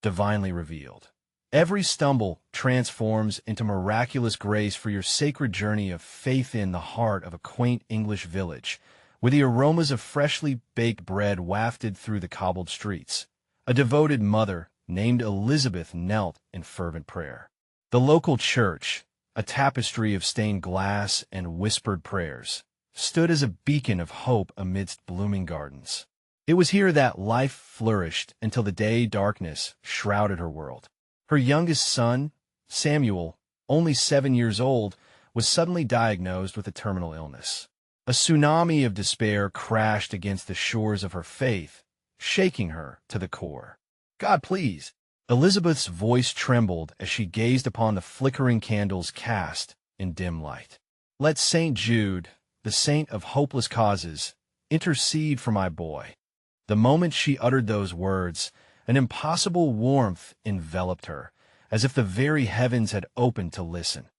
divinely revealed. Every stumble transforms into miraculous grace for your sacred journey of faith in the heart of a quaint English village, where the aromas of freshly baked bread wafted through the cobbled streets. A devoted mother named Elizabeth knelt in fervent prayer. The local church, a tapestry of stained glass and whispered prayers, stood as a beacon of hope amidst blooming gardens. It was here that life flourished until the day darkness shrouded her world. Her youngest son, Samuel, only 7 years old, was suddenly diagnosed with a terminal illness. A tsunami of despair crashed against the shores of her faith, shaking her to the core. "God, please!" Elizabeth's voice trembled as she gazed upon the flickering candles cast in dim light. "Let St. Jude, the saint of hopeless causes, intercede for my boy." The moment she uttered those words, an impossible warmth enveloped her, as if the very heavens had opened to listen.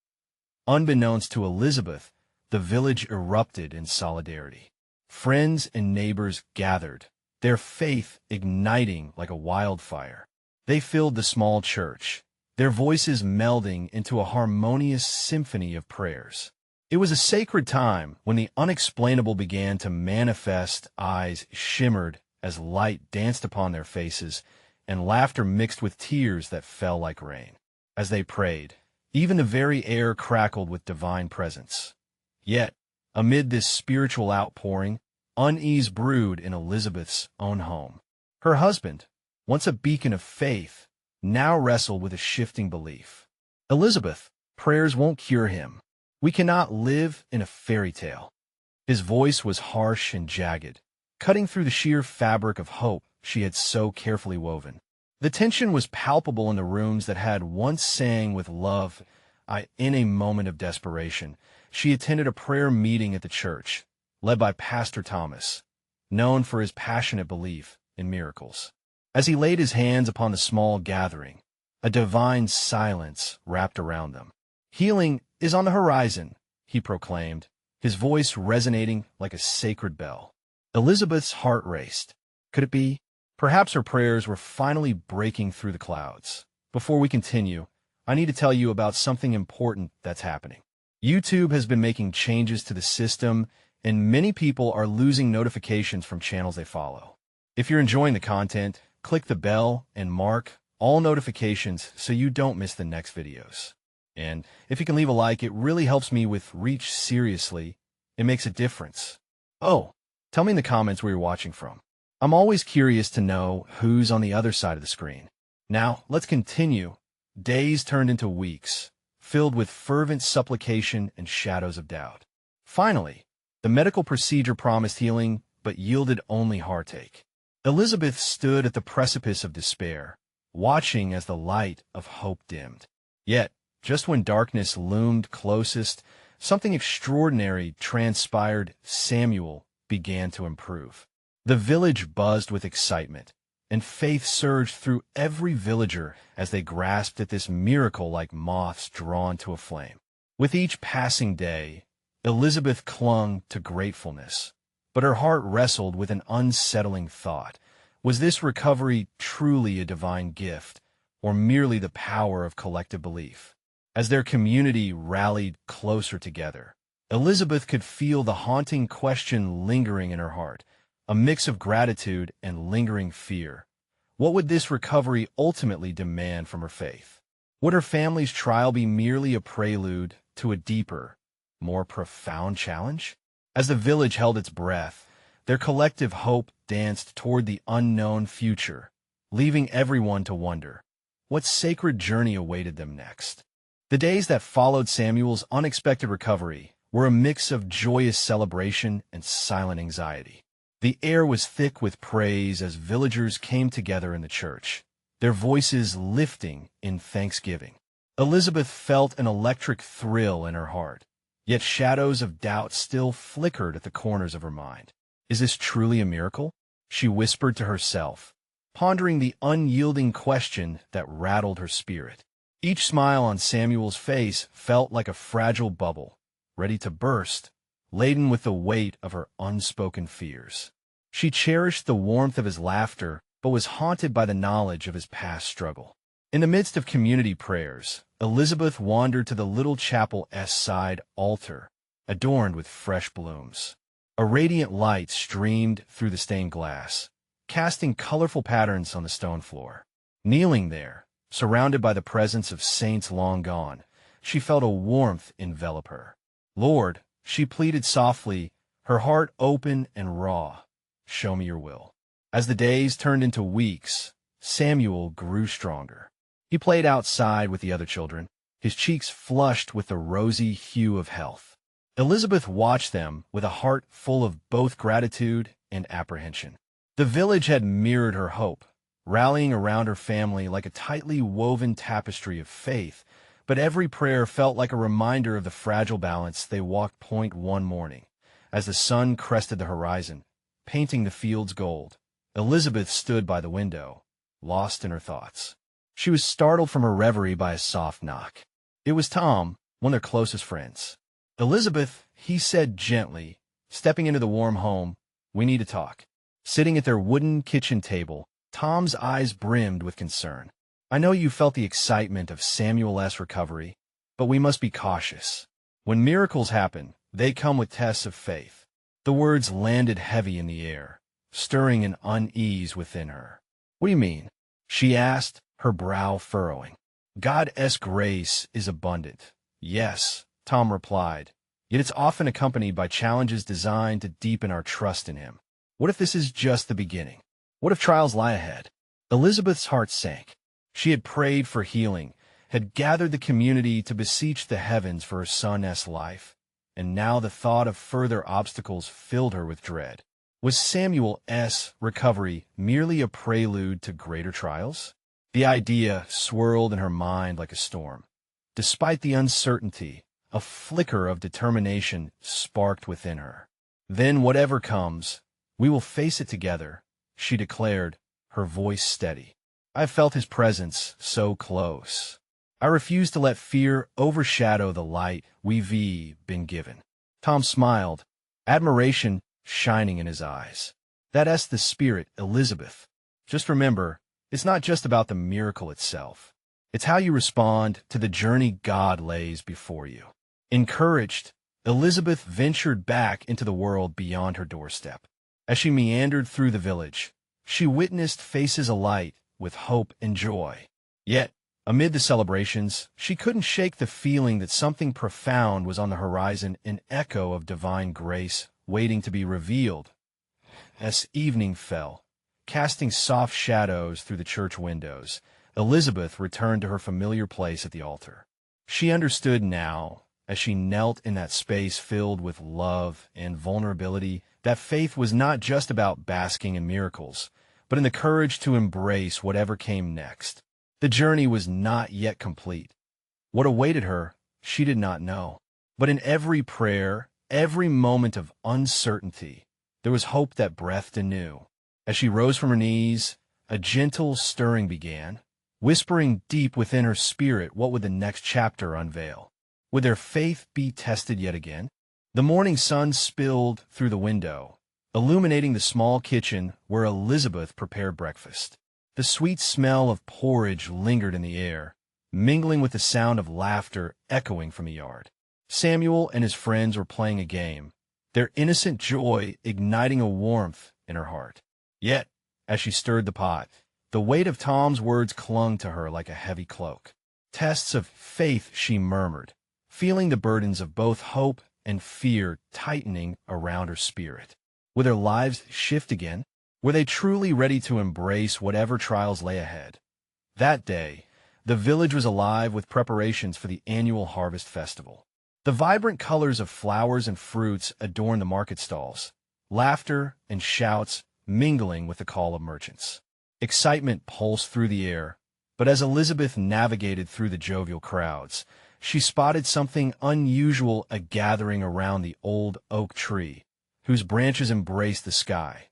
Unbeknownst to Elizabeth, the village erupted in solidarity. Friends and neighbors gathered, their faith igniting like a wildfire. They filled the small church, their voices melding into a harmonious symphony of prayers. It was a sacred time when the unexplainable began to manifest. Eyes shimmered as light danced upon their faces, and laughter mixed with tears that fell like rain. As they prayed, even the very air crackled with divine presence. Yet, amid this spiritual outpouring, unease brewed in Elizabeth's own home. Her husband, once a beacon of faith, now wrestled with a shifting belief. "Elizabeth, prayers won't cure him. We cannot live in a fairy tale." His voice was harsh and jagged, cutting through the sheer fabric of hope she had so carefully woven. The tension was palpable in the rooms that had once sang with love. In a moment of desperation, she attended a prayer meeting at the church, led by Pastor Thomas, known for his passionate belief in miracles. As he laid his hands upon the small gathering, a divine silence wrapped around them. "Healing is on the horizon," he proclaimed, his voice resonating like a sacred bell. Elizabeth's heart raced. Could it be? Perhaps her prayers were finally breaking through the clouds. Before we continue, I need to tell you about something important that's happening. YouTube has been making changes to the system, and many people are losing notifications from channels they follow. If you're enjoying the content, click the bell and mark all notifications so you don't miss the next videos. And if you can leave a like, it really helps me with reach. Seriously, it makes a difference. Oh, tell me in the comments where you're watching from. I'm always curious to know who's on the other side of the screen. Now, let's continue. Days turned into weeks, filled with fervent supplication and shadows of doubt. Finally, the medical procedure promised healing, but yielded only heartache. Elizabeth stood at the precipice of despair, watching as the light of hope dimmed. Yet, just when darkness loomed closest, something extraordinary transpired. Samuel began to improve. The village buzzed with excitement, and faith surged through every villager as they grasped at this miracle like moths drawn to a flame. With each passing day, Elizabeth clung to gratefulness, but her heart wrestled with an unsettling thought. Was this recovery truly a divine gift, or merely the power of collective belief? As their community rallied closer together, Elizabeth could feel the haunting question lingering in her heart, a mix of gratitude and lingering fear. What would this recovery ultimately demand from her faith? Would her family's trial be merely a prelude to a deeper, more profound challenge? As the village held its breath, their collective hope danced toward the unknown future, leaving everyone to wonder what sacred journey awaited them next. The days that followed Samuel's unexpected recovery were a mix of joyous celebration and silent anxiety. The air was thick with praise as villagers came together in the church, their voices lifting in thanksgiving. Elizabeth felt an electric thrill in her heart, yet shadows of doubt still flickered at the corners of her mind. "Is this truly a miracle?" she whispered to herself, pondering the unyielding question that rattled her spirit. Each smile on Samuel's face felt like a fragile bubble, ready to burst, laden with the weight of her unspoken fears. She cherished the warmth of his laughter but was haunted by the knowledge of his past struggle. In the midst of community prayers, Elizabeth wandered to the little chapel's side altar, adorned with fresh blooms. A radiant light streamed through the stained glass, casting colorful patterns on the stone floor. Kneeling there, surrounded by the presence of saints long gone, she felt a warmth envelop her. "Lord," she pleaded softly, her heart open and raw, "show me your will." As the days turned into weeks, Samuel grew stronger. He played outside with the other children, his cheeks flushed with the rosy hue of health. Elizabeth watched them with a heart full of both gratitude and apprehension. The village had mirrored her hope, rallying around her family like a tightly woven tapestry of faith, but every prayer felt like a reminder of the fragile balance they walked point one morning. As the sun crested the horizon, painting the fields gold, Elizabeth stood by the window, lost in her thoughts. She was startled from her reverie by a soft knock. It was Tom, one of their closest friends. "Elizabeth," he said gently, stepping into the warm home, "we need to talk." Sitting at their wooden kitchen table, Tom's eyes brimmed with concern. "I know you felt the excitement of Samuel's recovery, but we must be cautious. When miracles happen, they come with tests of faith." The words landed heavy in the air, stirring an unease within her. "What do you mean?" she asked, her brow furrowing. "God's grace is abundant." "Yes," Tom replied, "yet it's often accompanied by challenges designed to deepen our trust in Him. What if this is just the beginning? What if trials lie ahead?" Elizabeth's heart sank. She had prayed for healing, had gathered the community to beseech the heavens for her son's life, and now the thought of further obstacles filled her with dread. Was Samuel's recovery merely a prelude to greater trials? The idea swirled in her mind like a storm. Despite the uncertainty, a flicker of determination sparked within her. "Then whatever comes, we will face it together," she declared, her voice steady. "I've felt His presence so close. I refuse to let fear overshadow the light we've been given." Tom smiled, admiration shining in his eyes. "That's the spirit, Elizabeth. Just remember, it's not just about the miracle itself. It's how you respond to the journey God lays before you." Encouraged, Elizabeth ventured back into the world beyond her doorstep. As she meandered through the village, she witnessed faces alight with hope and joy. Yet, amid the celebrations, she couldn't shake the feeling that something profound was on the horizon, an echo of divine grace waiting to be revealed. As evening fell, casting soft shadows through the church windows, Elizabeth returned to her familiar place at the altar. She understood now, as she knelt in that space filled with love and vulnerability, that faith was not just about basking in miracles, but in the courage to embrace whatever came next. The journey was not yet complete. What awaited her, she did not know. But in every prayer, every moment of uncertainty, there was hope that breathed anew. As she rose from her knees, a gentle stirring began, whispering deep within her spirit what would the next chapter unveil. Would their faith be tested yet again? The morning sun spilled through the window, illuminating the small kitchen where Elizabeth prepared breakfast. The sweet smell of porridge lingered in the air, mingling with the sound of laughter echoing from the yard. Samuel and his friends were playing a game, their innocent joy igniting a warmth in her heart. Yet, as she stirred the pot, the weight of Tom's words clung to her like a heavy cloak. "Tests of faith," she murmured, feeling the burdens of both hope and fear tightening around her spirit. Would their lives shift again? Were they truly ready to embrace whatever trials lay ahead? That day, the village was alive with preparations for the annual harvest festival. The vibrant colors of flowers and fruits adorned the market stalls, laughter and shouts mingling with the call of merchants. Excitement pulsed through the air, but as Elizabeth navigated through the jovial crowds, she spotted something unusual, a gathering around the old oak tree, whose branches embraced the sky.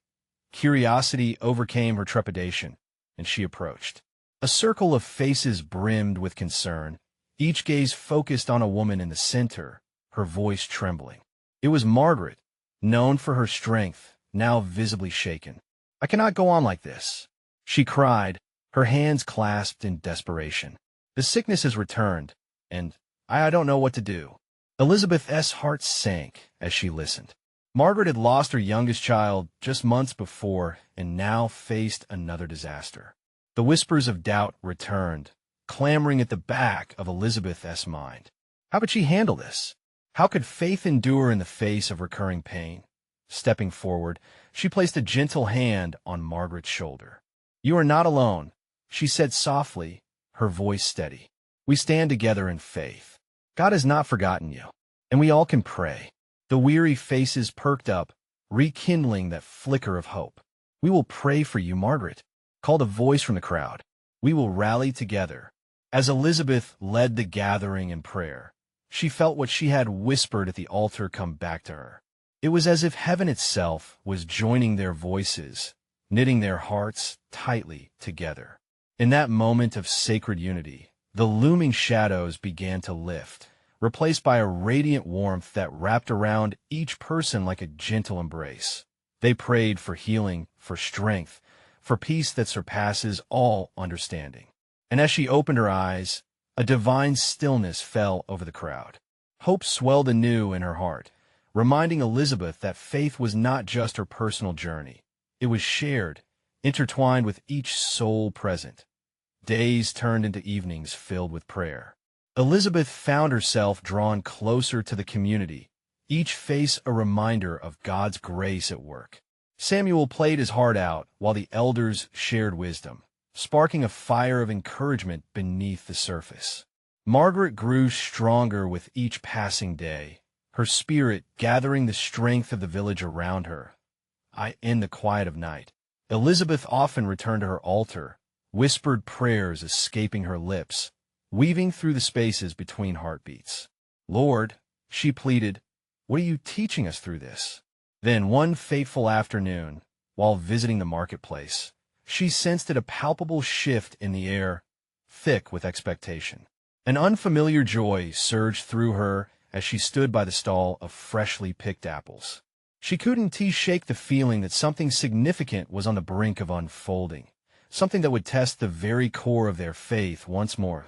Curiosity overcame her trepidation, and she approached. A circle of faces brimmed with concern, each gaze focused on a woman in the center, her voice trembling. It was Margaret, known for her strength, now visibly shaken. "I cannot go on like this," she cried, her hands clasped in desperation. "The sickness has returned, and I don't know what to do." Elizabeth's heart sank as she listened. Margaret had lost her youngest child just months before and now faced another disaster. The whispers of doubt returned, clamoring at the back of Elizabeth's mind. How could she handle this? How could faith endure in the face of recurring pain? Stepping forward, she placed a gentle hand on Margaret's shoulder. "You are not alone," she said softly, her voice steady. "We stand together in faith. God has not forgotten you, and we all can pray." The weary faces perked up, rekindling that flicker of hope. "We will pray for you, Margaret," called a voice from the crowd. "We will rally together." As Elizabeth led the gathering in prayer, she felt what she had whispered at the altar come back to her. It was as if heaven itself was joining their voices, knitting their hearts tightly together. In that moment of sacred unity, the looming shadows began to lift, replaced by a radiant warmth that wrapped around each person like a gentle embrace. They prayed for healing, for strength, for peace that surpasses all understanding. And as she opened her eyes, a divine stillness fell over the crowd. Hope swelled anew in her heart, reminding Elizabeth that faith was not just her personal journey. It was shared, intertwined with each soul present. Days turned into evenings filled with prayer. Elizabeth found herself drawn closer to the community, each face a reminder of God's grace at work. Samuel played his heart out while the elders shared wisdom, sparking a fire of encouragement beneath the surface. Margaret grew stronger with each passing day, her spirit gathering the strength of the village around her. In the quiet of night, Elizabeth often returned to her altar, whispered prayers escaping her lips, weaving through the spaces between heartbeats. "Lord," she pleaded, "what are you teaching us through this?" Then one fateful afternoon, while visiting the marketplace, she sensed a palpable shift in the air, thick with expectation. An unfamiliar joy surged through her as she stood by the stall of freshly picked apples. She couldn't shake the feeling that something significant was on the brink of unfolding, something that would test the very core of their faith once more.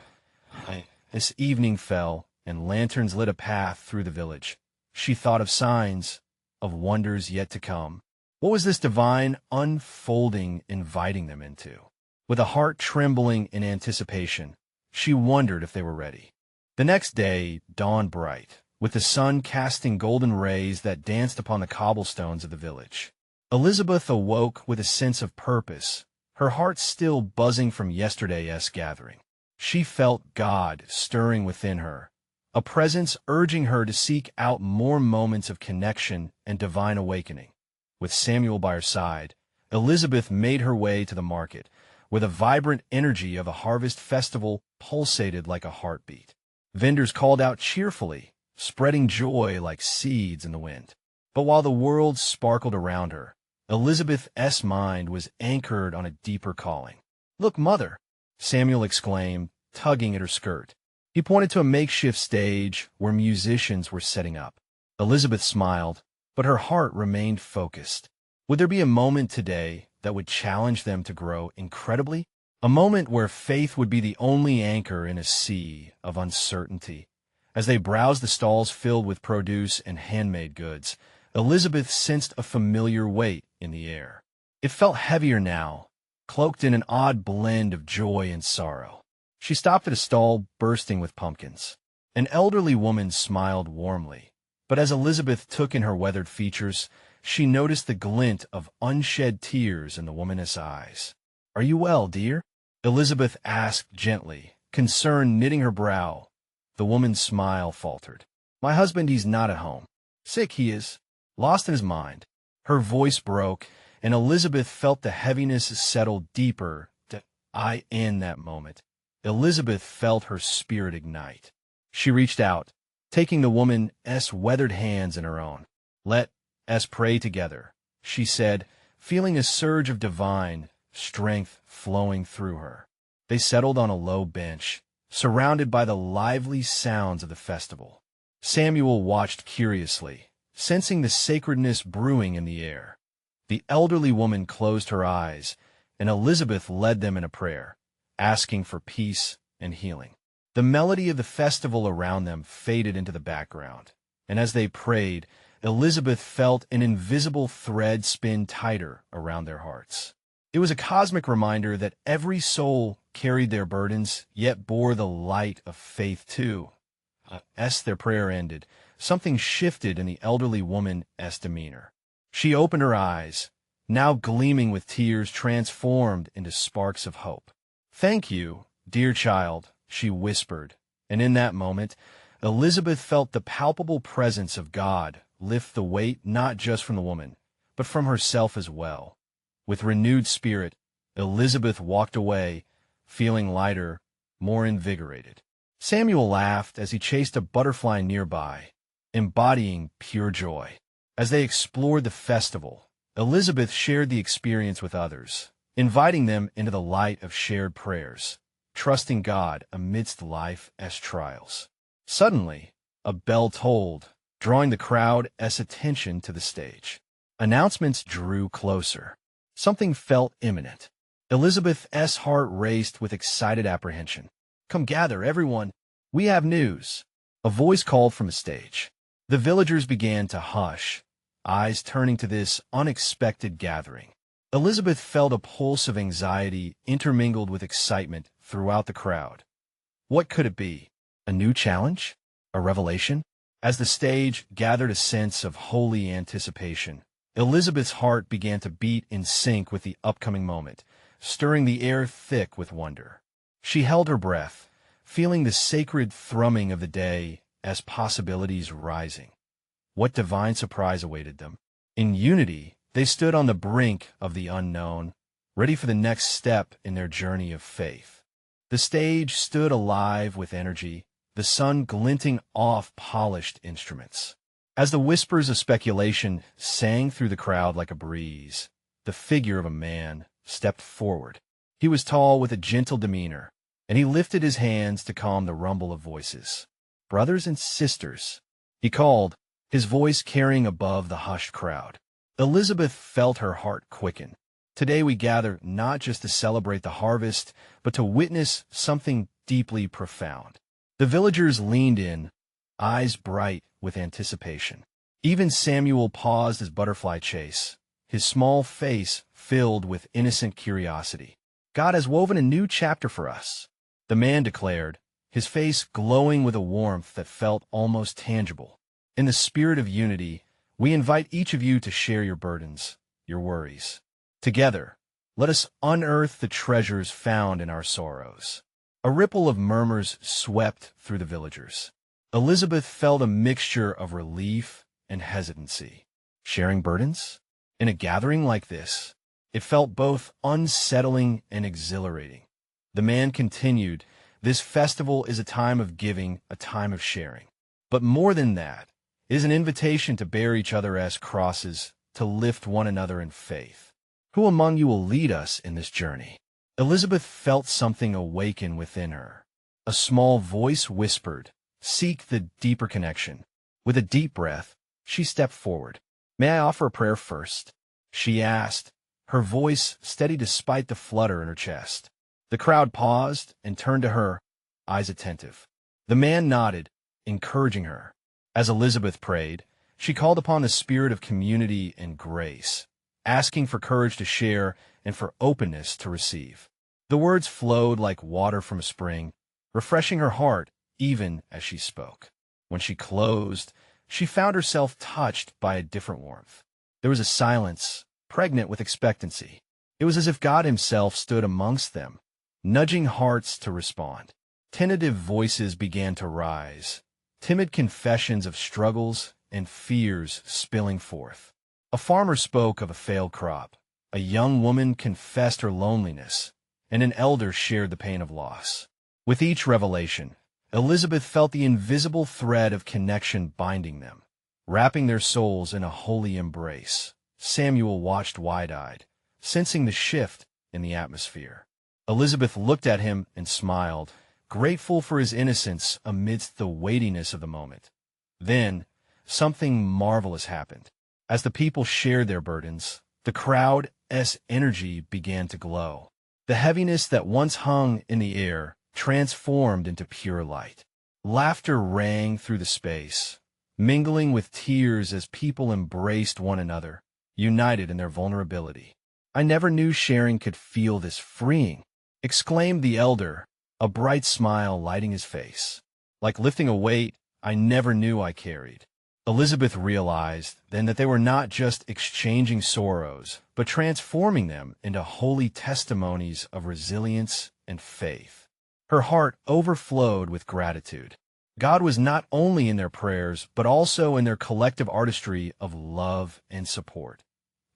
As evening fell and lanterns lit a path through the village, she thought of signs, of wonders yet to come. What was this divine unfolding inviting them into? With a heart trembling in anticipation, she wondered if they were ready. The next day dawned bright, with the sun casting golden rays that danced upon the cobblestones of the village. Elizabeth awoke with a sense of purpose, her heart still buzzing from yesterday's gathering. She felt God stirring within her, a presence urging her to seek out more moments of connection and divine awakening. With Samuel by her side, Elizabeth made her way to the market, where the vibrant energy of a harvest festival pulsated like a heartbeat. Vendors called out cheerfully, spreading joy like seeds in the wind. But while the world sparkled around her, Elizabeth's mind was anchored on a deeper calling. "Look, Mother!" Samuel exclaimed, tugging at her skirt. He pointed to a makeshift stage where musicians were setting up. Elizabeth smiled, but her heart remained focused. Would there be a moment today that would challenge them to grow incredibly? A moment where faith would be the only anchor in a sea of uncertainty. As they browsed the stalls filled with produce and handmade goods, Elizabeth sensed a familiar weight in the air. It felt heavier now, cloaked in an odd blend of joy and sorrow. She stopped at a stall bursting with pumpkins. An elderly woman smiled warmly, but as Elizabeth took in her weathered features, she noticed the glint of unshed tears in the woman's eyes. "Are you well, dear?" Elizabeth asked gently, concern knitting her brow. The woman's smile faltered. "My husband, he's not at home. Sick he is, lost in his mind." Her voice broke, and Elizabeth felt the heaviness settle deeper. In that moment, Elizabeth felt her spirit ignite. She reached out, taking the woman's weathered hands in her own. "Let us pray together," she said, feeling a surge of divine strength flowing through her. They settled on a low bench, surrounded by the lively sounds of the festival. Samuel watched curiously, sensing the sacredness brewing in the air. The elderly woman closed her eyes, and Elizabeth led them in a prayer, asking for peace and healing. The melody of the festival around them faded into the background, and as they prayed, Elizabeth felt an invisible thread spin tighter around their hearts. It was a cosmic reminder that every soul carried their burdens, yet bore the light of faith too. As their prayer ended, something shifted in the elderly woman's demeanor. She opened her eyes, now gleaming with tears transformed into sparks of hope. "Thank you, dear child," she whispered, and in that moment, Elizabeth felt the palpable presence of God lift the weight not just from the woman, but from herself as well. With renewed spirit, Elizabeth walked away, feeling lighter, more invigorated. Samuel laughed as he chased a butterfly nearby, embodying pure joy. As they explored the festival, Elizabeth shared the experience with others, inviting them into the light of shared prayers, trusting God amidst life's trials. Suddenly, a bell tolled, drawing the crowd's attention to the stage. Announcements drew closer. Something felt imminent. Elizabeth's heart raced with excited apprehension. "Come gather, everyone. We have news." A voice called from the stage. The villagers began to hush, eyes turning to this unexpected gathering. Elizabeth felt a pulse of anxiety intermingled with excitement throughout the crowd. What could it be? A new challenge? A revelation? As the stage gathered a sense of holy anticipation, Elizabeth's heart began to beat in sync with the upcoming moment, stirring the air thick with wonder. She held her breath, feeling the sacred thrumming of the day as possibilities rising. What divine surprise awaited them? In unity, they stood on the brink of the unknown, ready for the next step in their journey of faith. The stage stood alive with energy, the sun glinting off polished instruments. As the whispers of speculation sang through the crowd like a breeze, the figure of a man stepped forward. He was tall with a gentle demeanor, and he lifted his hands to calm the rumble of voices. "Brothers and sisters," he called, his voice carrying above the hushed crowd. Elizabeth felt her heart quicken. Today we gather not just to celebrate the harvest, but to witness something deeply profound. The villagers leaned in, eyes bright with anticipation. Even Samuel paused his butterfly chase, his small face filled with innocent curiosity. "God has woven a new chapter for us," the man declared, his face glowing with a warmth that felt almost tangible. "In the spirit of unity, we invite each of you to share your burdens, your worries. Together, let us unearth the treasures found in our sorrows." A ripple of murmurs swept through the villagers. Elizabeth felt a mixture of relief and hesitancy. Sharing burdens? In a gathering like this, it felt both unsettling and exhilarating. The man continued, "This festival is a time of giving, a time of sharing. But more than that, it is an invitation to bear each other as crosses, to lift one another in faith. Who among you will lead us in this journey?" Elizabeth felt something awaken within her. A small voice whispered, "Seek the deeper connection." With a deep breath, she stepped forward. "May I offer a prayer first?" she asked, her voice steady despite the flutter in her chest. The crowd paused and turned to her, eyes attentive. The man nodded, encouraging her. As Elizabeth prayed, she called upon the spirit of community and grace, asking for courage to share and for openness to receive. The words flowed like water from a spring, refreshing her heart even as she spoke. When she closed, she found herself touched by a different warmth. There was a silence, pregnant with expectancy. It was as if God himself stood amongst them, nudging hearts to respond. Tentative voices began to rise, timid confessions of struggles and fears spilling forth. A farmer spoke of a failed crop. A young woman confessed her loneliness, and an elder shared the pain of loss. With each revelation, Elizabeth felt the invisible thread of connection binding them, wrapping their souls in a holy embrace. Samuel watched wide-eyed, sensing the shift in the atmosphere. Elizabeth looked at him and smiled, grateful for his innocence amidst the weightiness of the moment. Then, something marvelous happened. As the people shared their burdens, the crowd Elizabeth's energy began to glow. The heaviness that once hung in the air transformed into pure light. Laughter rang through the space, mingling with tears as people embraced one another, united in their vulnerability. "I never knew sharing could feel this freeing," exclaimed the elder, a bright smile lighting his face. "Like lifting a weight I never knew I carried." Elizabeth realized then that they were not just exchanging sorrows, but transforming them into holy testimonies of resilience and faith. Her heart overflowed with gratitude. God was not only in their prayers, but also in their collective artistry of love and support.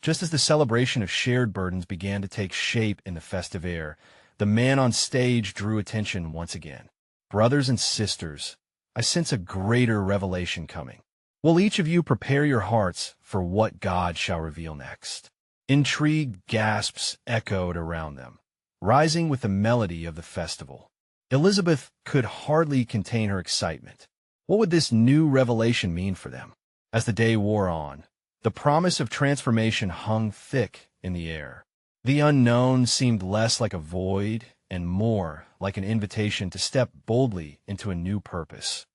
Just as the celebration of shared burdens began to take shape in the festive air, the man on stage drew attention once again. "Brothers and sisters, I sense a greater revelation coming. Will each of you prepare your hearts for what God shall reveal next?" Intrigued gasps echoed around them, rising with the melody of the festival. Elizabeth could hardly contain her excitement. What would this new revelation mean for them? As the day wore on, the promise of transformation hung thick in the air. The unknown seemed less like a void and more like an invitation to step boldly into a new purpose.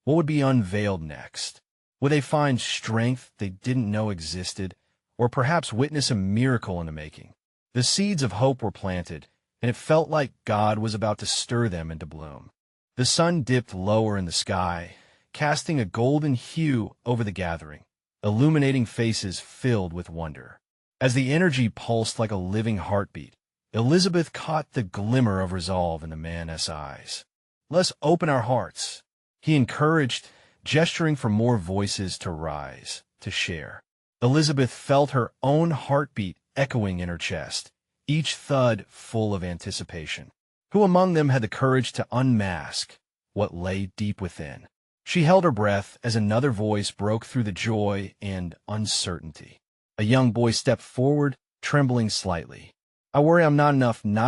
What would be unveiled next? Would they find strength they didn't know existed, or perhaps witness a miracle in the making? The seeds of hope were planted, and it felt like God was about to stir them into bloom. The sun dipped lower in the sky, casting a golden hue over the gathering, illuminating faces filled with wonder. As the energy pulsed like a living heartbeat, Elizabeth caught the glimmer of resolve in the man's eyes. "Let's open our hearts," he encouraged, gesturing for more voices to rise, to share. Elizabeth felt her own heartbeat echoing in her chest, each thud full of anticipation. Who among them had the courage to unmask what lay deep within? She held her breath as another voice broke through the joy and uncertainty. A young boy stepped forward, trembling slightly. "I worry I'm not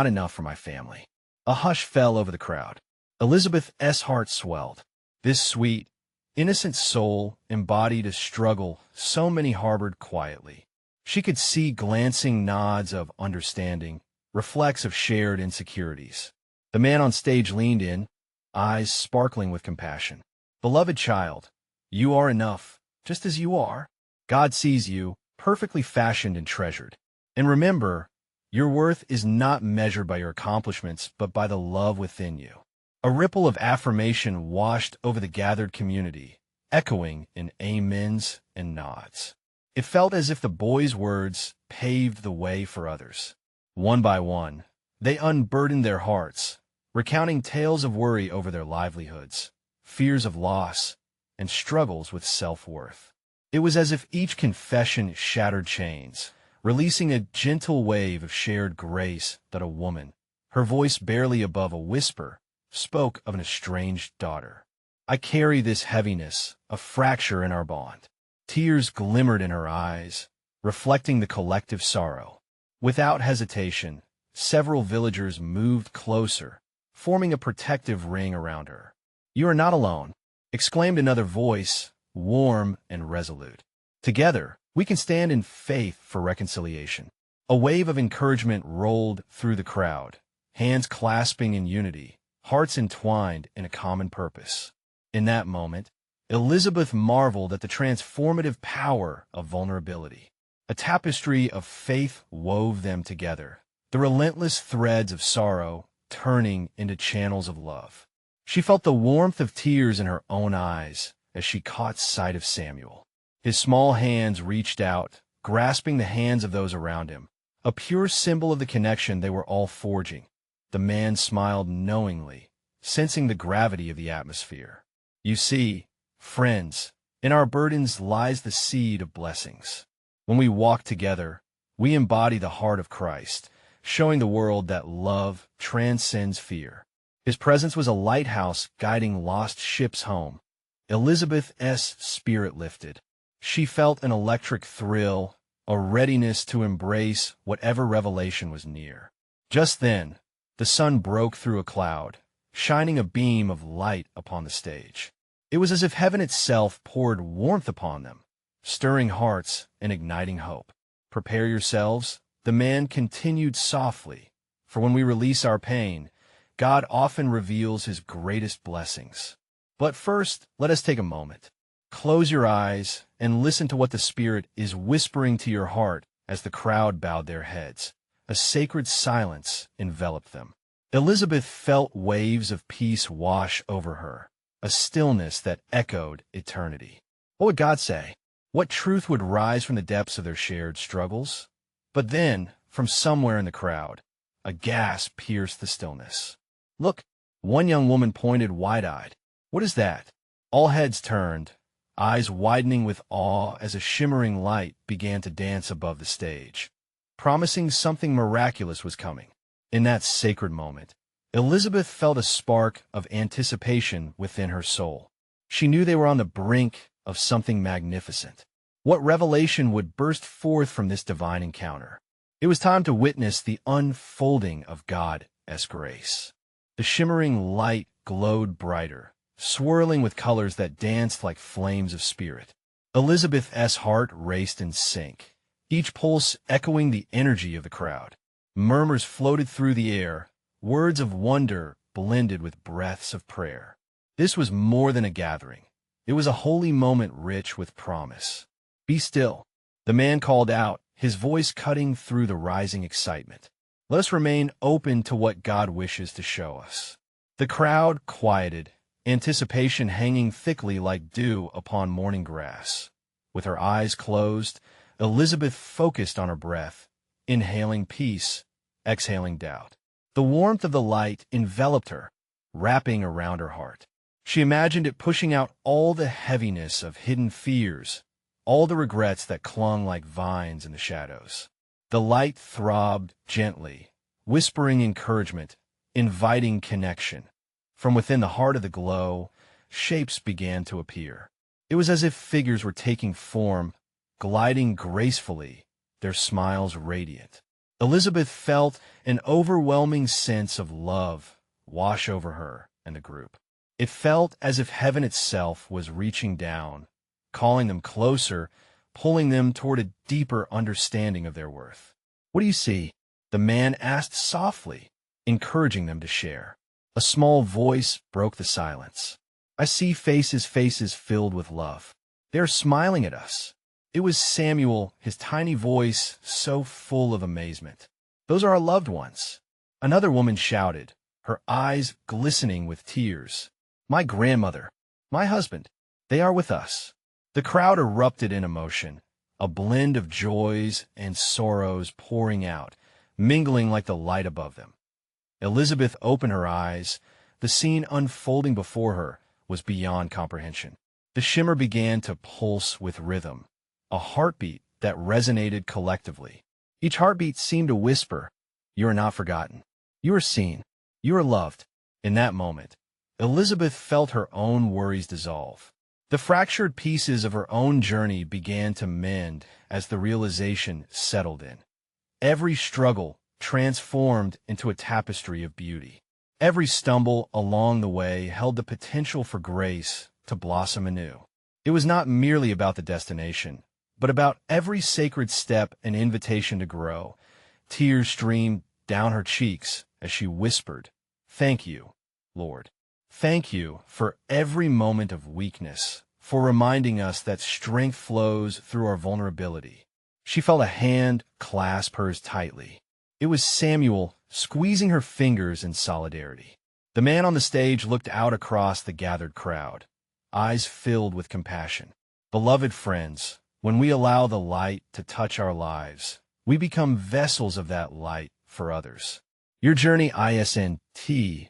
enough for my family." A hush fell over the crowd. Elizabeth's heart swelled. This sweet, innocent soul embodied a struggle so many harbored quietly. She could see glancing nods of understanding, reflects of shared insecurities. The man on stage leaned in, eyes sparkling with compassion. "Beloved child, you are enough, just as you are. God sees you, perfectly fashioned and treasured. And remember, your worth is not measured by your accomplishments, but by the love within you." A ripple of affirmation washed over the gathered community, echoing in amens and nods. It felt as if the boy's words paved the way for others. One by one, they unburdened their hearts, recounting tales of worry over their livelihoods, fears of loss, and struggles with self-worth. It was as if each confession shattered chains, releasing a gentle wave of shared grace that a woman, her voice barely above a whisper, spoke of an estranged daughter. "I carry this heaviness, a fracture in our bond." Tears glimmered in her eyes, reflecting the collective sorrow. Without hesitation, several villagers moved closer, forming a protective ring around her. "You are not alone," exclaimed another voice, warm and resolute. "Together, we can stand in faith for reconciliation." A wave of encouragement rolled through the crowd, hands clasping in unity, hearts entwined in a common purpose. In that moment, Elizabeth marveled at the transformative power of vulnerability. A tapestry of faith wove them together, the relentless threads of sorrow turning into channels of love. She felt the warmth of tears in her own eyes as she caught sight of Samuel. His small hands reached out, grasping the hands of those around him, a pure symbol of the connection they were all forging. The man smiled knowingly, sensing the gravity of the atmosphere. "You see, friends, in our burdens lies the seed of blessings. When we walk together, we embody the heart of Christ, showing the world that love transcends fear." His presence was a lighthouse guiding lost ships home. Elizabeth's spirit lifted. She felt an electric thrill, a readiness to embrace whatever revelation was near. Just then, the sun broke through a cloud, shining a beam of light upon the stage. It was as if heaven itself poured warmth upon them, stirring hearts and igniting hope. "Prepare yourselves," the man continued softly, "For when we release our pain, God often reveals his greatest blessings. But first, let us take a moment. Close your eyes and listen to what the Spirit is whispering to your heart." As the crowd bowed their heads, a sacred silence enveloped them. Elizabeth felt waves of peace wash over her, a stillness that echoed eternity. What would God say? What truth would rise from the depths of their shared struggles? But then, from somewhere in the crowd, a gasp pierced the stillness. "Look," one young woman pointed wide-eyed. "What is that?" All heads turned, eyes widening with awe as a shimmering light began to dance above the stage, promising something miraculous was coming. In that sacred moment, Elizabeth felt a spark of anticipation within her soul. She knew they were on the brink of something magnificent. What revelation would burst forth from this divine encounter? It was time to witness the unfolding of God's grace. The shimmering light glowed brighter, swirling with colors that danced like flames of spirit. Elizabeth's heart raced in sync, each pulse echoing the energy of the crowd. Murmurs floated through the air, words of wonder blended with breaths of prayer. This was more than a gathering. It was a holy moment rich with promise. "Be still," the man called out, his voice cutting through the rising excitement. "Let us remain open to what God wishes to show us." The crowd quieted, anticipation hanging thickly like dew upon morning grass. With her eyes closed, Elizabeth focused on her breath, inhaling peace, exhaling doubt. The warmth of the light enveloped her, wrapping around her heart. She imagined it pushing out all the heaviness of hidden fears, all the regrets that clung like vines in the shadows. The light throbbed gently, whispering encouragement, inviting connection. From within the heart of the glow, shapes began to appear. It was as if figures were taking form, gliding gracefully, their smiles radiant. Elizabeth felt an overwhelming sense of love wash over her and the group. It felt as if heaven itself was reaching down, calling them closer, pulling them toward a deeper understanding of their worth. "What do you see?" the man asked softly, encouraging them to share. A small voice broke the silence. "I see faces filled with love. They're smiling at us." It was Samuel, his tiny voice so full of amazement. "Those are our loved ones." Another woman shouted, her eyes glistening with tears. "My grandmother, my husband, they are with us." The crowd erupted in emotion, a blend of joys and sorrows pouring out, mingling like the light above them. Elizabeth opened her eyes. The scene unfolding before her was beyond comprehension. The shimmer began to pulse with rhythm, a heartbeat that resonated collectively. Each heartbeat seemed to whisper, "You are not forgotten. You are seen. You are loved." In that moment, Elizabeth felt her own worries dissolve. The fractured pieces of her own journey began to mend as the realization settled in. Every struggle transformed into a tapestry of beauty. Every stumble along the way held the potential for grace to blossom anew. It was not merely about the destination, but about every sacred step an invitation to grow. Tears streamed down her cheeks as she whispered, "Thank you, Lord. Thank you for every moment of weakness, for reminding us that strength flows through our vulnerability." She felt a hand clasp hers tightly. It was Samuel, squeezing her fingers in solidarity. The man on the stage looked out across the gathered crowd, eyes filled with compassion. "Beloved friends, when we allow the light to touch our lives, we become vessels of that light for others. Your journey isn't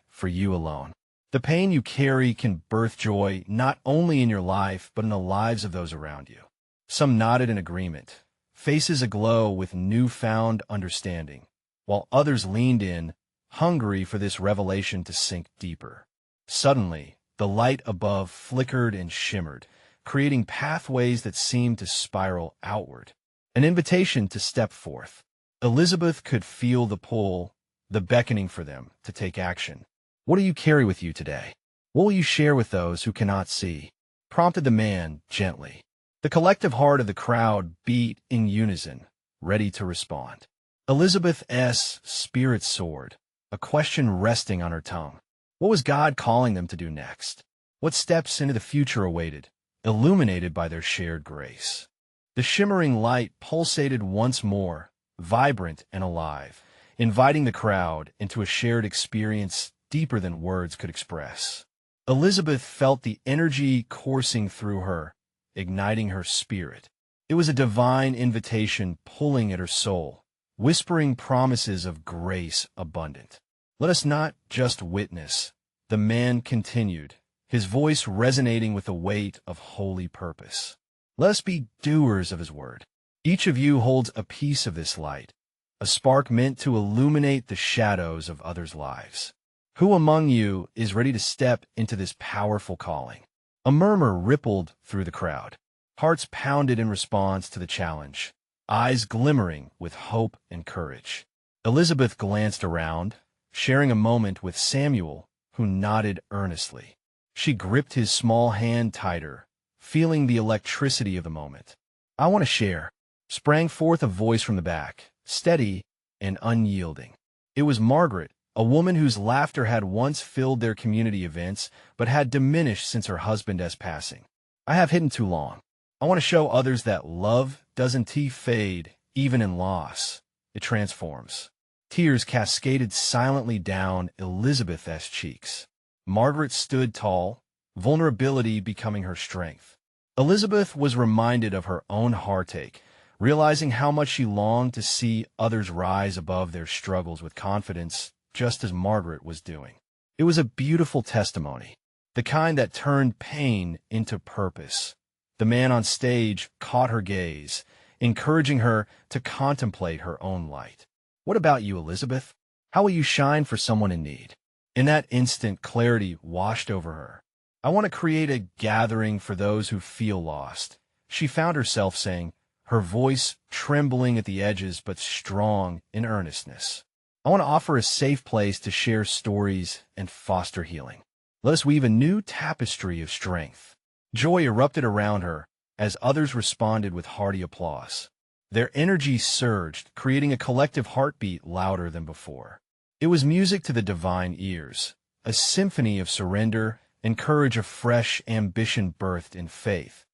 for you alone. The pain you carry can birth joy not only in your life, but in the lives of those around you." Some nodded in agreement, faces aglow with newfound understanding, while others leaned in, hungry for this revelation to sink deeper. Suddenly, the light above flickered and shimmered, creating pathways that seemed to spiral outward. An invitation to step forth. Elizabeth could feel the pull, the beckoning for them to take action. "What do you carry with you today? What will you share with those who cannot see?" prompted the man gently. The collective heart of the crowd beat in unison, ready to respond. Elizabeth's spirit soared, a question resting on her tongue. What was God calling them to do next? What steps into the future awaited, illuminated by their shared grace? The shimmering light pulsated once more, vibrant and alive, inviting the crowd into a shared experience deeper than words could express. Elizabeth felt the energy coursing through her, igniting her spirit. It was a divine invitation pulling at her soul, whispering promises of grace abundant. Let us not just witness, the man continued, his voice resonating with the weight of holy purpose. Let us be doers of his word. Each of you holds a piece of this light, a spark meant to illuminate the shadows of others' lives. Who among you is ready to step into this powerful calling? A murmur rippled through the crowd. Hearts pounded in response to the challenge, eyes glimmering with hope and courage. Elizabeth glanced around, sharing a moment with Samuel, who nodded earnestly. She gripped his small hand tighter, feeling the electricity of the moment. "I want to share," sprang forth a voice from the back, steady and unyielding. It was Margaret, a woman whose laughter had once filled their community events, but had diminished since her husband's passing. "I have hidden too long. I want to show others that love doesn't fade, even in loss. It transforms." Tears cascaded silently down Elizabeth's cheeks. Margaret stood tall, vulnerability becoming her strength. Elizabeth was reminded of her own heartache, realizing how much she longed to see others rise above their struggles with confidence, just as Margaret was doing. It was a beautiful testimony, the kind that turned pain into purpose. The man on stage caught her gaze, encouraging her to contemplate her own light. "What about you, Elizabeth? How will you shine for someone in need?" In that instant, clarity washed over her. "I want to create a gathering for those who feel lost," she found herself saying, her voice trembling at the edges but strong in earnestness. "I want to offer a safe place to share stories and foster healing. Let us weave a new tapestry of strength." Joy erupted around her as others responded with hearty applause. Their energy surged, creating a collective heartbeat louder than before. It was music to the divine ears, a symphony of surrender and courage, of fresh ambition birthed in faith.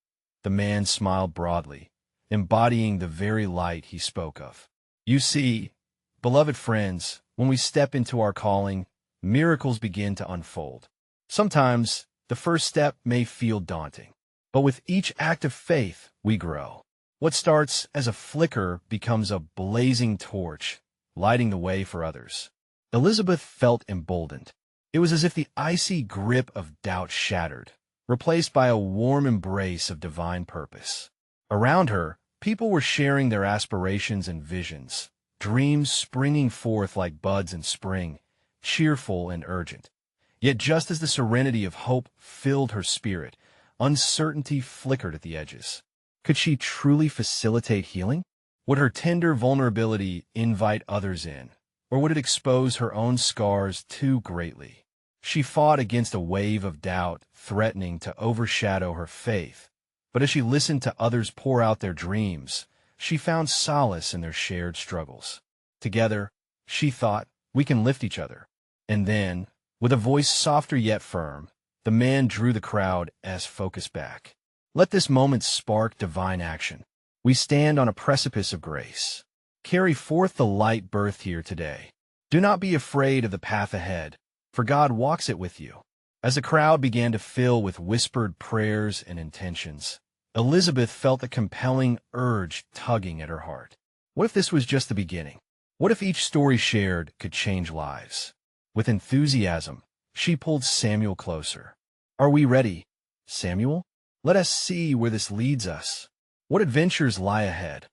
The man smiled broadly, embodying the very light he spoke of. "You see, beloved friends, when we step into our calling, miracles begin to unfold. Sometimes the first step may feel daunting, but with each act of faith, we grow. What starts as a flicker becomes a blazing torch, lighting the way for others." Elizabeth felt emboldened. It was as if the icy grip of doubt shattered, replaced by a warm embrace of divine purpose. Around her, people were sharing their aspirations and visions, dreams springing forth like buds in spring, cheerful and urgent. Yet just as the serenity of hope filled her spirit, uncertainty flickered at the edges. Could she truly facilitate healing? Would her tender vulnerability invite others in, or would it expose her own scars too greatly? She fought against a wave of doubt threatening to overshadow her faith, but as she listened to others pour out their dreams, she found solace in their shared struggles. Together, she thought, we can lift each other. And then, with a voice softer yet firm, the man drew the crowd's focus back. Let this moment spark divine action. We stand on a precipice of grace. Carry forth the light birthed here today. Do not be afraid of the path ahead, for God walks it with you. As the crowd began to fill with whispered prayers and intentions, Elizabeth felt a compelling urge tugging at her heart. What if this was just the beginning? What if each story shared could change lives? With enthusiasm, she pulled Samuel closer. Are we ready, Samuel? Let us see where this leads us. What adventures lie ahead,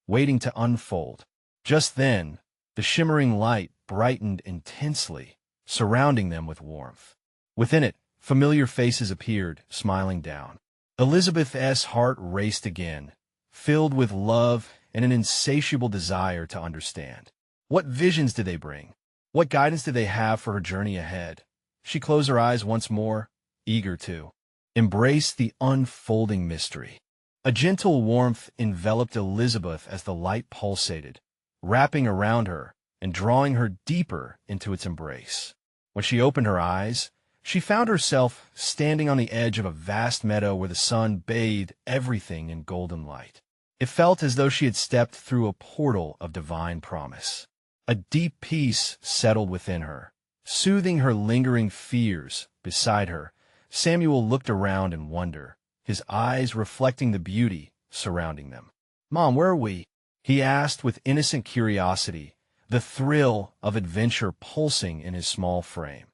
waiting to unfold? Just then, the shimmering light brightened intensely, surrounding them with warmth. Within it, familiar faces appeared, smiling down. Elizabeth's heart raced again, filled with love and an insatiable desire to understand. What visions did they bring? What guidance did they have for her journey ahead? She closed her eyes once more, eager to embrace the unfolding mystery. A gentle warmth enveloped Elizabeth as the light pulsated, wrapping around her and drawing her deeper into its embrace. When she opened her eyes, she found herself standing on the edge of a vast meadow where the sun bathed everything in golden light. It felt as though she had stepped through a portal of divine promise. A deep peace settled within her, soothing her lingering fears. Beside her, Samuel looked around in wonder, his eyes reflecting the beauty surrounding them. "Mom, where are we?" he asked with innocent curiosity, the thrill of adventure pulsing in his small frame.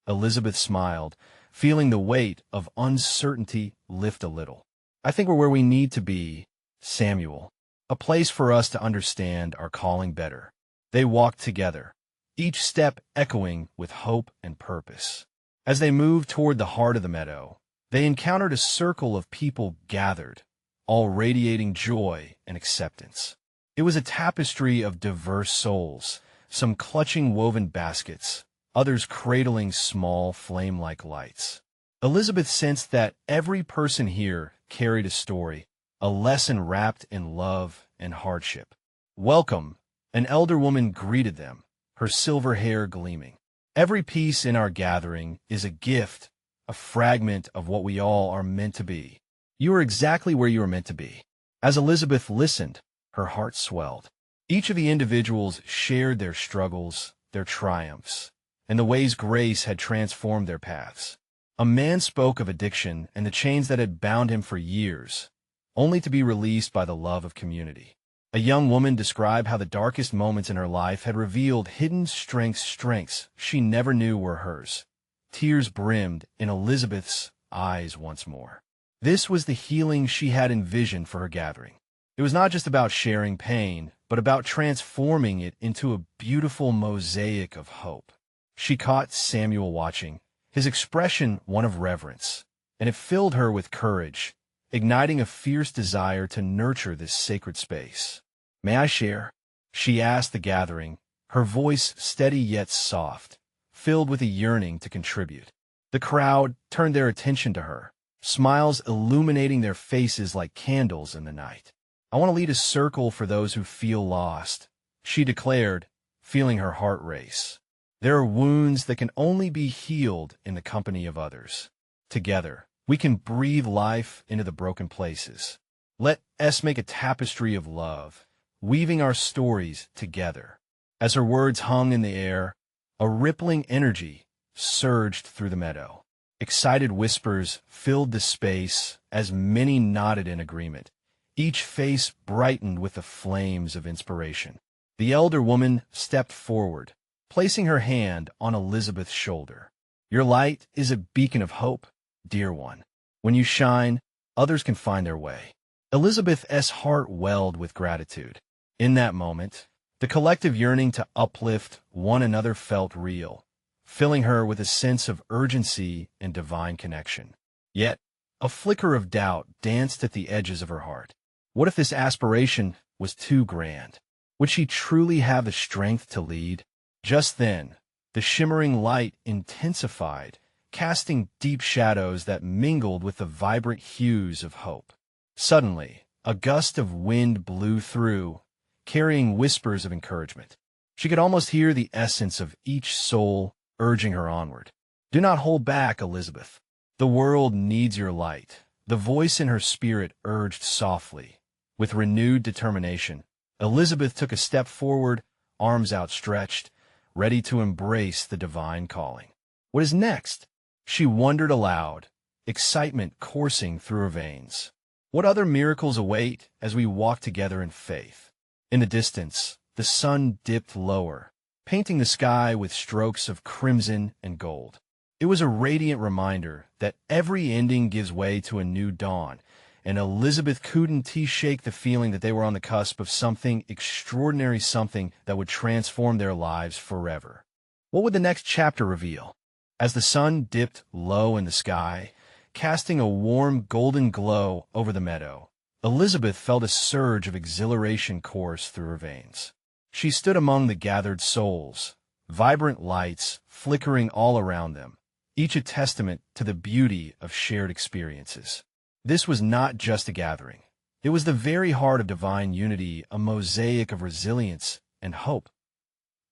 Elizabeth smiled, feeling the weight of uncertainty lift a little. "I think we're where we need to be, Samuel. A place for us to understand our calling better." They walked together, each step echoing with hope and purpose. As they moved toward the heart of the meadow, they encountered a circle of people gathered, all radiating joy and acceptance. It was a tapestry of diverse souls, some clutching woven baskets, others cradling small flame-like lights. Elizabeth sensed that every person here carried a story, a lesson wrapped in love and hardship. "Welcome," an elder woman greeted them, her silver hair gleaming. "Every piece in our gathering is a gift, a fragment of what we all are meant to be. You are exactly where you are meant to be." As Elizabeth listened, her heart swelled. Each of the individuals shared their struggles, their triumphs, and the ways grace had transformed their paths. A man spoke of addiction and the chains that had bound him for years, only to be released by the love of community. A young woman described how the darkest moments in her life had revealed hidden strengths she never knew were hers. Tears brimmed in Elizabeth's eyes once more. This was the healing she had envisioned for her gathering. It was not just about sharing pain, but about transforming it into a beautiful mosaic of hope. She caught Samuel watching, his expression one of reverence, and it filled her with courage, igniting a fierce desire to nurture this sacred space. "May I share?" she asked the gathering, her voice steady yet soft, filled with a yearning to contribute. The crowd turned their attention to her, smiles illuminating their faces like candles in the night. "I want to lead a circle for those who feel lost," she declared, feeling her heart race. "There are wounds that can only be healed in the company of others. Together, we can breathe life into the broken places. Let us make a tapestry of love, weaving our stories together." As her words hung in the air, a rippling energy surged through the meadow. Excited whispers filled the space as many nodded in agreement, each face brightened with the flames of inspiration. The elder woman stepped forward, placing her hand on Elizabeth's shoulder. "Your light is a beacon of hope, dear one. When you shine, others can find their way." Elizabeth's heart welled with gratitude. In that moment, the collective yearning to uplift one another felt real, filling her with a sense of urgency and divine connection. Yet, a flicker of doubt danced at the edges of her heart. What if this aspiration was too grand? Would she truly have the strength to lead? Just then, the shimmering light intensified, casting deep shadows that mingled with the vibrant hues of hope. Suddenly, a gust of wind blew through, carrying whispers of encouragement. She could almost hear the essence of each soul urging her onward. "Do not hold back, Elizabeth. The world needs your light." The voice in her spirit urged softly. With renewed determination, Elizabeth took a step forward, arms outstretched, ready to embrace the divine calling. What is next? She wondered aloud, excitement coursing through her veins. What other miracles await as we walk together in faith? In the distance, the sun dipped lower, painting the sky with strokes of crimson and gold. It was a radiant reminder that every ending gives way to a new dawn, and Elizabeth couldn't shake the feeling that they were on the cusp of something extraordinary, something that would transform their lives forever. What would the next chapter reveal? As the sun dipped low in the sky, casting a warm golden glow over the meadow, Elizabeth felt a surge of exhilaration course through her veins. She stood among the gathered souls, vibrant lights flickering all around them, each a testament to the beauty of shared experiences. This was not just a gathering. It was the very heart of divine unity, a mosaic of resilience and hope.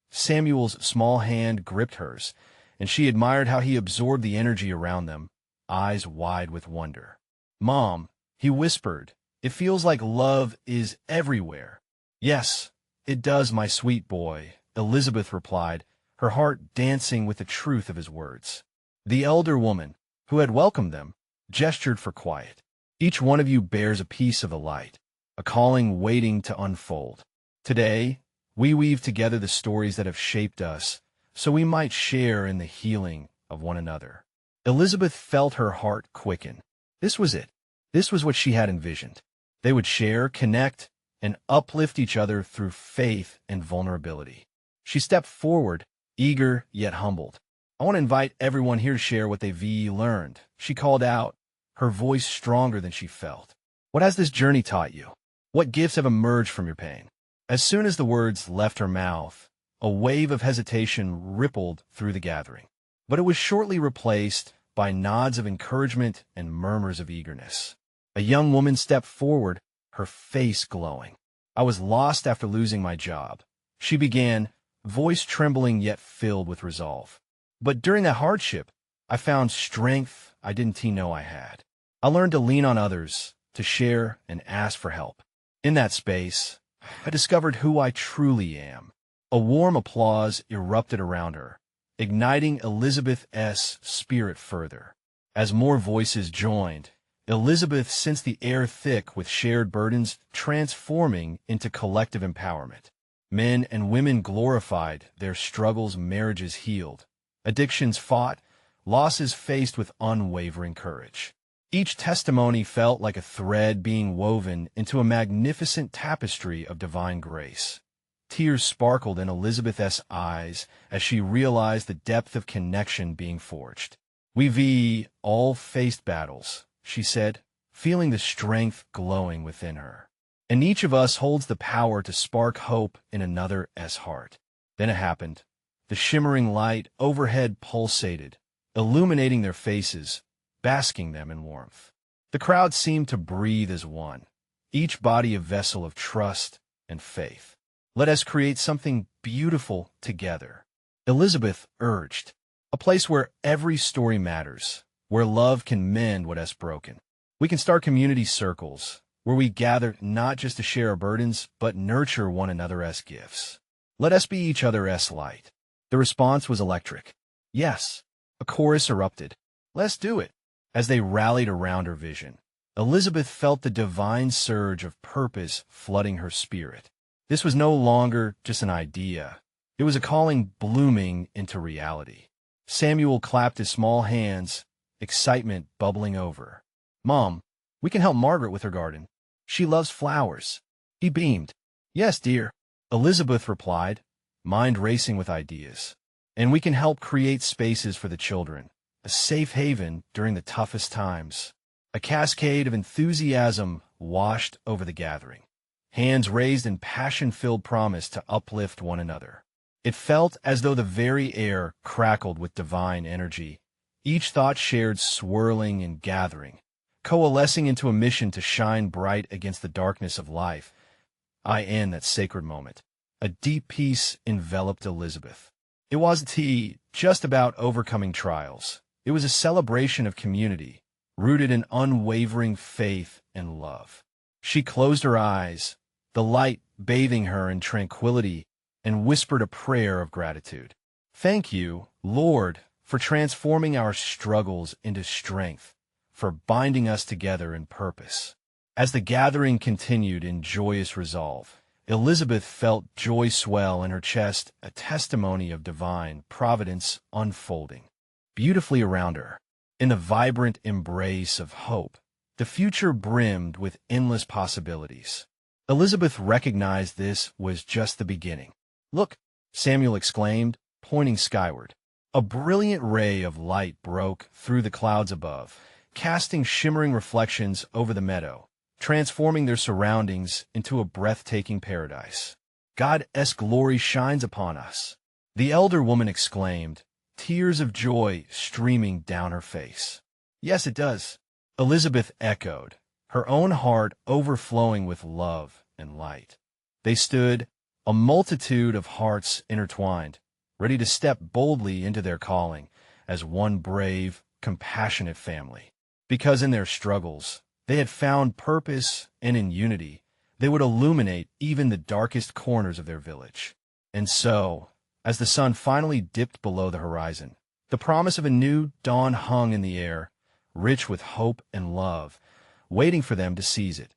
Samuel's small hand gripped hers, and she admired how he absorbed the energy around them, eyes wide with wonder. "Mom," he whispered, "it feels like love is everywhere." "Yes, it does, my sweet boy," Elizabeth replied, her heart dancing with the truth of his words. The elder woman, who had welcomed them, gestured for quiet. "Each one of you bears a piece of the light, a calling waiting to unfold. Today, we weave together the stories that have shaped us, so we might share in the healing of one another." Elizabeth felt her heart quicken. This was it. This was what she had envisioned. They would share, connect, and uplift each other through faith and vulnerability. She stepped forward, eager yet humbled. "I want to invite everyone here to share what they've learned," she called out, her voice stronger than she felt. "What has this journey taught you? What gifts have emerged from your pain?" As soon as the words left her mouth, a wave of hesitation rippled through the gathering. But it was shortly replaced by nods of encouragement and murmurs of eagerness. A young woman stepped forward, her face glowing. "I was lost after losing my job," she began, voice trembling yet filled with resolve. "But during that hardship, I found strength I didn't know I had. I learned to lean on others, to share and ask for help. In that space, I discovered who I truly am." A warm applause erupted around her, igniting Elizabeth's spirit further. As more voices joined, Elizabeth sensed the air thick with shared burdens transforming into collective empowerment. Men and women glorified, their struggles, marriages healed, addictions fought, losses faced with unwavering courage. Each testimony felt like a thread being woven into a magnificent tapestry of divine grace. Tears sparkled in Elizabeth's eyes as she realized the depth of connection being forged. "We've all faced battles," she said, feeling the strength glowing within her. "And each of us holds the power to spark hope in another's heart." Then it happened. The shimmering light overhead pulsated, illuminating their faces, basking them in warmth. The crowd seemed to breathe as one, each body a vessel of trust and faith. "Let us create something beautiful together," Elizabeth urged. "A place where every story matters, where love can mend what has broken. We can start community circles, where we gather not just to share our burdens, but nurture one another's gifts. Let us be each other's light." The response was electric. "Yes," a chorus erupted. "Let's do it." As they rallied around her vision, Elizabeth felt the divine surge of purpose flooding her spirit. This was no longer just an idea. It was a calling blooming into reality. Samuel clapped his small hands, excitement bubbling over. "Mom, we can help Margaret with her garden. She loves flowers." He beamed. "Yes, dear," Elizabeth replied, mind racing with ideas. "And we can help create spaces for the children, a safe haven during the toughest times." A cascade of enthusiasm washed over the gathering. Hands raised in passion-filled promise to uplift one another. It felt as though the very air crackled with divine energy, each thought shared swirling and gathering, coalescing into a mission to shine bright against the darkness of life. In that sacred moment, a deep peace enveloped Elizabeth. It wasn't just about overcoming trials. It was a celebration of community, rooted in unwavering faith and love. She closed her eyes, the light bathing her in tranquility, and whispered a prayer of gratitude. "Thank you, Lord, for transforming our struggles into strength, for binding us together in purpose." As the gathering continued in joyous resolve, Elizabeth felt joy swell in her chest, a testimony of divine providence unfolding beautifully around her. In the vibrant embrace of hope, the future brimmed with endless possibilities. Elizabeth recognized this was just the beginning. "Look," Samuel exclaimed, pointing skyward. A brilliant ray of light broke through the clouds above, casting shimmering reflections over the meadow, transforming their surroundings into a breathtaking paradise. "God's glory shines upon us," the elder woman exclaimed, tears of joy streaming down her face. "Yes, it does," Elizabeth echoed, her own heart overflowing with love and light. They stood, A multitude of hearts intertwined, ready to step boldly into their calling as one brave, compassionate family. Because in their struggles, they had found purpose, and in unity, they would illuminate even the darkest corners of their village. And so, as the sun finally dipped below the horizon, the promise of a new dawn hung in the air, rich with hope and love, waiting for them to seize it.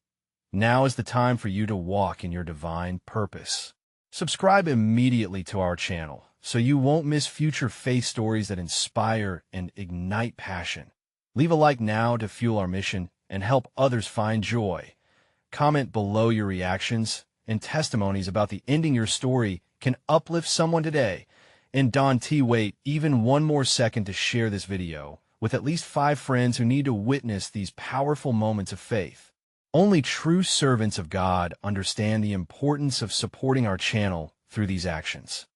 Now is the time for you to walk in your divine purpose. Subscribe immediately to our channel so you won't miss future faith stories that inspire and ignite passion. Leave a like now to fuel our mission and help others find joy. Comment below your reactions and testimonies about the ending your story can uplift someone today. And don't wait even one more second to share this video with at least 5 friends who need to witness these powerful moments of faith. Only true servants of God understand the importance of supporting our channel through these actions.